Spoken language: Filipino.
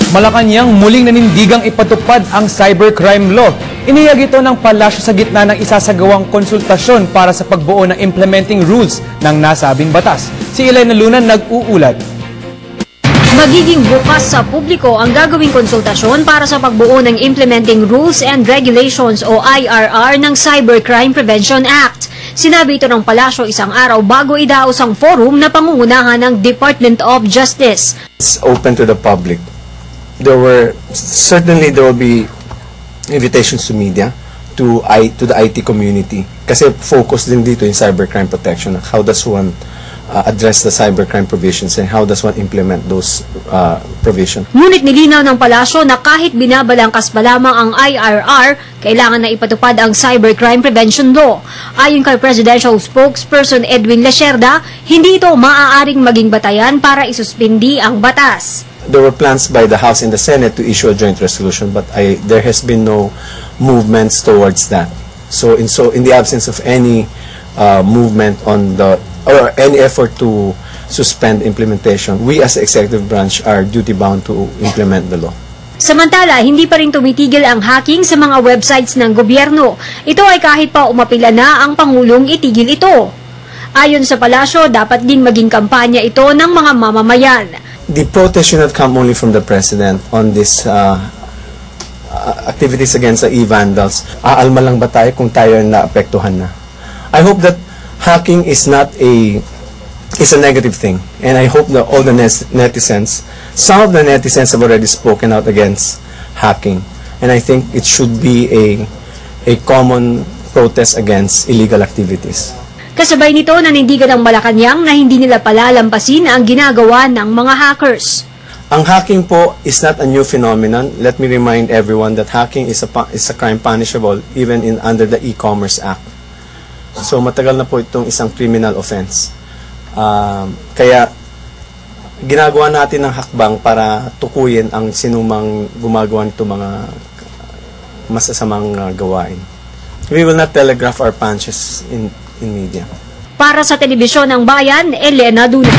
Malacanang muling nanindigang ipatupad ang cybercrime law. Iniyag ito ng palasyo sa gitna ng isasagawang konsultasyon para sa pagbuo ng implementing rules ng nasabing batas. Si Elena Luna nag-uulat. Magiging bukas sa publiko ang gagawing konsultasyon para sa pagbuo ng Implementing Rules and Regulations o IRR ng Cybercrime Prevention Act. Sinabi ito ng palasyo isang araw bago idaos ang forum na pangungunahan ng Department of Justice. It's open to the public. There will be invitations to media, to the IT community. Kasi focus din dito in cybercrime protection. How does one address the cybercrime provisions and how does one implement those provisions? Ngunit nilinaw ng palasyo na kahit binabalangkas pa lamang ang IRR, kailangan na ipatupad ang Cybercrime Prevention Law. Ayon kay Presidential Spokesperson Edwin Lacerda, hindi ito maaaring maging batayan para isuspindi ang batas. There were plans by the House and the Senate to issue a joint resolution, but there has been no movements towards that. So in the absence of any movement on or any effort to suspend implementation, we as the executive branch are duty-bound to implement the law. Samantala, hindi pa rin tumitigil ang hacking sa mga websites ng gobyerno. Ito ay kahit pa umapila na ang Pangulong itigil ito. Ayon sa palasyo, dapat din maging kampanya ito ng mga mamamayan. The protest should not come only from the President on this activities against the e-vandals. Aalma lang ba tayo kung tayo ay naapektuhan na? I hope that hacking is not a negative thing, and I hope that all the netizens, some of the netizens have already spoken out against hacking, and I think it should be a common protest against illegal activities. Kasabay nito, nanindigan ng Malacanang na hindi nila palalampasin ang ginagawa ng mga hackers. Ang hacking po is not a new phenomenon. Let me remind everyone that hacking is a crime punishable even under the E-Commerce Act. So matagal na po itong isang criminal offense. Kaya ginagawa natin ng hakbang para tukuyin ang sinumang gumagawa nito mga masasamang gawain. We will not telegraph our punches in media. Para sa Telebisyon ng Bayan, Elena Luna.